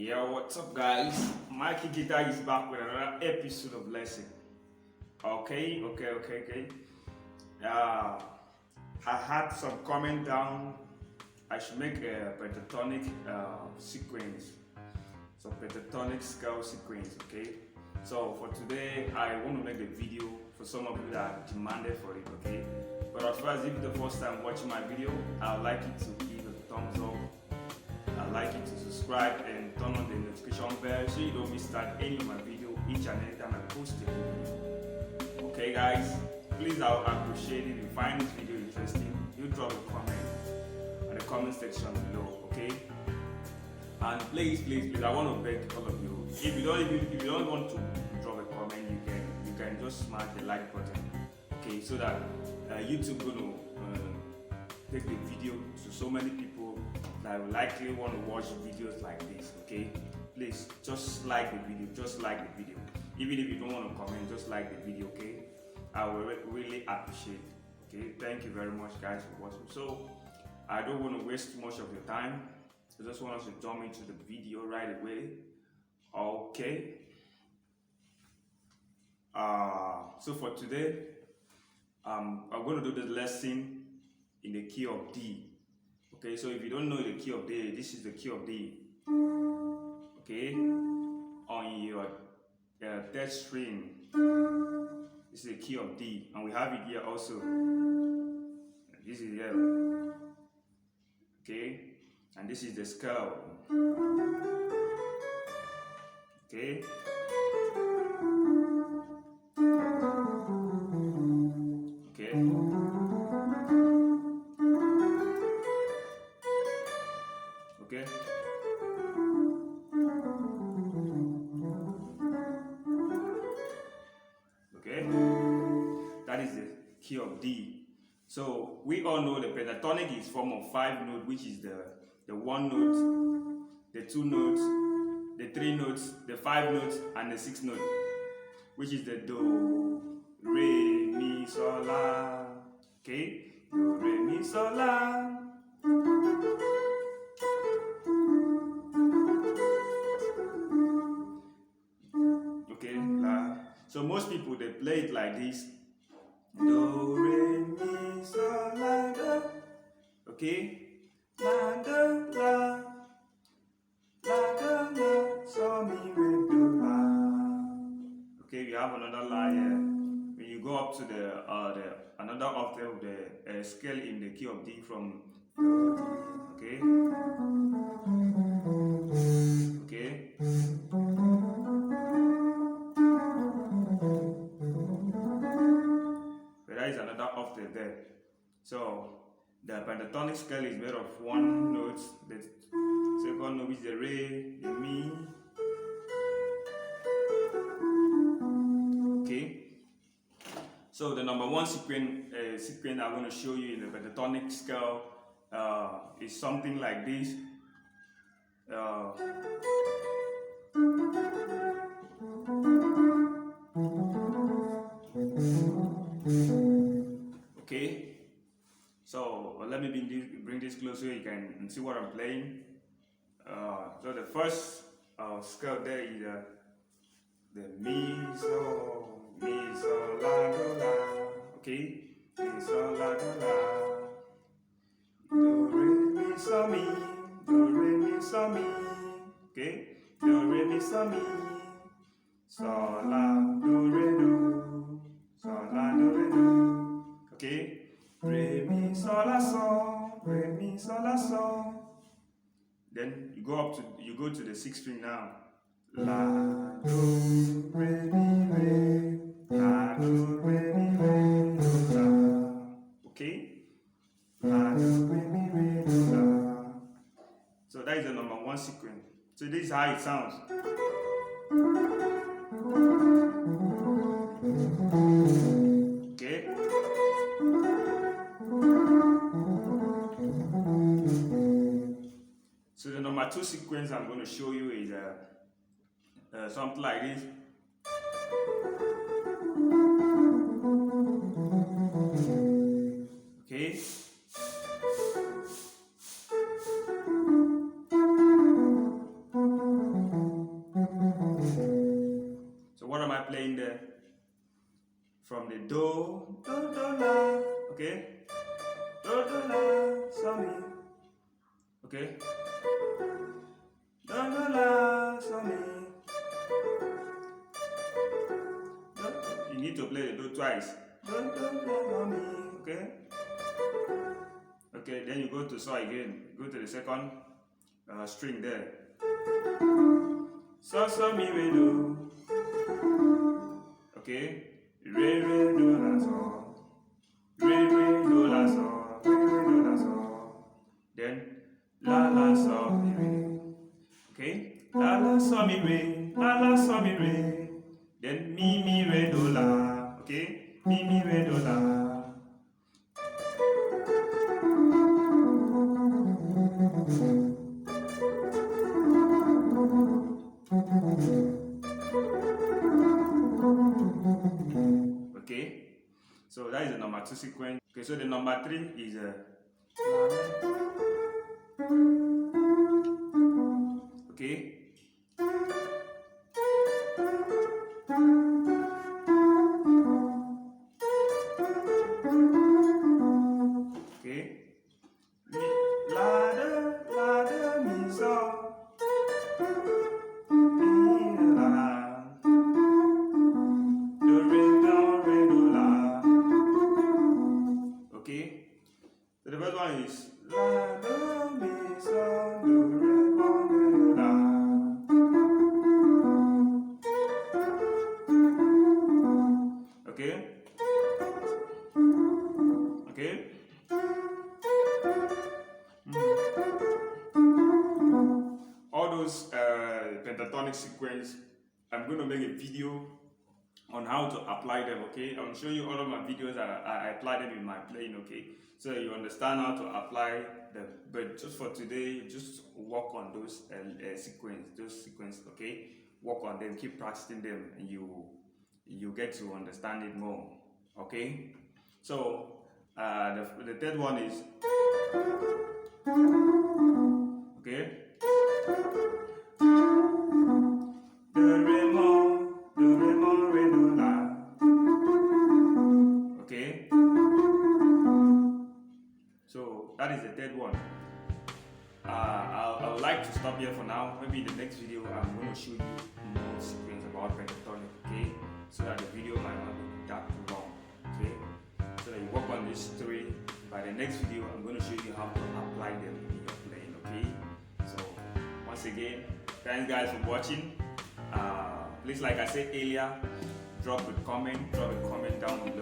Yo, what's up, guys? Mikey Guitar is back with another episode of lesson. Okay. I had some comment down. I should make a pentatonic sequence, so pentatonic scale sequence. Okay. So for today, I want to make a video for some of you that demanded for it. Okay. But as far as if it's the first time watching my video, I'd like you to give a thumbs up. I'd like you to subscribe and turn on the notification bell so you don't miss out any of my video each and every time I post a video. Okay guys, please I would appreciate it if you find this video interesting. You drop a comment in the comment section below, okay? And please, I want to beg all of you, if you don't want to drop a comment, you can just smash the like button, okay? So that YouTube gonna take the video to so many people that will likely want to watch videos like this. Okay, please just like the video, even if you don't want to comment, just like the video. Okay, I will really appreciate it. Okay, thank you very much guys for watching. So I don't want to waste too much of your time. I just want us to jump into the video right away. Okay, so for today I'm going to do the lesson in the key of D. Okay, so if you don't know the key of D, this is the key of D. Okay, on your third string, this is the key of D, and we have it here also. This is here. Okay, and this is the scale. Okay. Okay. Okay, that is the key of D. So we all know the pentatonic is form of 5 notes, which is the 1 note, the 2 notes, the 3 notes, the 5 notes, and the 6 note, which is the Do, Re, Mi, Sol, La. Okay, Do, Re, Mi, Sol, La. So most people, they play it like this. Do, re, mi, sol, la, do. Okay? La, do, la. La, do, la. So, mi, re, do, la. Okay, we have another la here. When you go up to the another octave of the scale in the key of D from do, okay? Okay? There is another octave there. So the pentatonic scale is made of 1 note. The second note is the Re, the Mi. Okay. So the number 1 sequence I'm going to show you in the pentatonic scale is something like this. Okay, so let me bring this closer so you can see what I'm playing. So the first scale there is the Mi, Sol, La, Do, La. Okay, Mi, Sol, La, Do, La. Do, Re, Mi, Sol, Mi. Do, Re, Mi, Sol, Mi. Okay, Do, Re, Mi, Sol, Mi. Sol, La, Do, Re, Do. Sol, La, Do, Re, Do. Okay, Re, Mi, Sol, La, Sol. Re, Mi, Sol, La, Sol. Then you go to the 6th string now. La, do, re, mi, re. La, do, re, mi, re, do, la. Okay, La, do, re, mi, re, do, la. So that is the number 1 sequence. So this is how it sounds. Okay. So the number 2 sequence I'm going to show you is something like this. Okay. from the do, la, okay? Do, la, so mi, okay? Do, la, so mi. You need to play the do twice. Do, la, mi, okay? Okay, then you go to so again. Go to the second string there. So, mi, re, do. Okay? Re, do, la, so. Re, do, la, so. Re, do, la, so. Then, la, so, mi, re. Okay? La, so, mi, re. La, so, mi, re. Then, mi, re, do, la. Okay? Mi, re, do, la. Okay, so that is the number 2 sequence. Okay, so the number 3 is okay. Okay. La do mi so. Mi la. Do re do la. Okay. So the first one is la do mi so do re do la. Okay. Okay. All those pentatonic sequence, I'm going to make a video on how to apply them. Okay, I will show you all of my videos. I apply them in my playing. Okay, so you understand how to apply them. But just for today, just work on those sequence. Okay, work on them, keep practicing them, and you get to understand it more. Okay, so the third one is okay. Do re do la. Okay. So that is the third one. I would like to stop here for now. Maybe in the next video I'm going to show you more sequence about pentatonic. Okay, so that the video might not be that long. Okay, so that you work on these 3. By the next video I'm going to show you how to apply them in your playing. Okay, so once again, thanks guys for watching. Please, like I said earlier, drop a comment down below.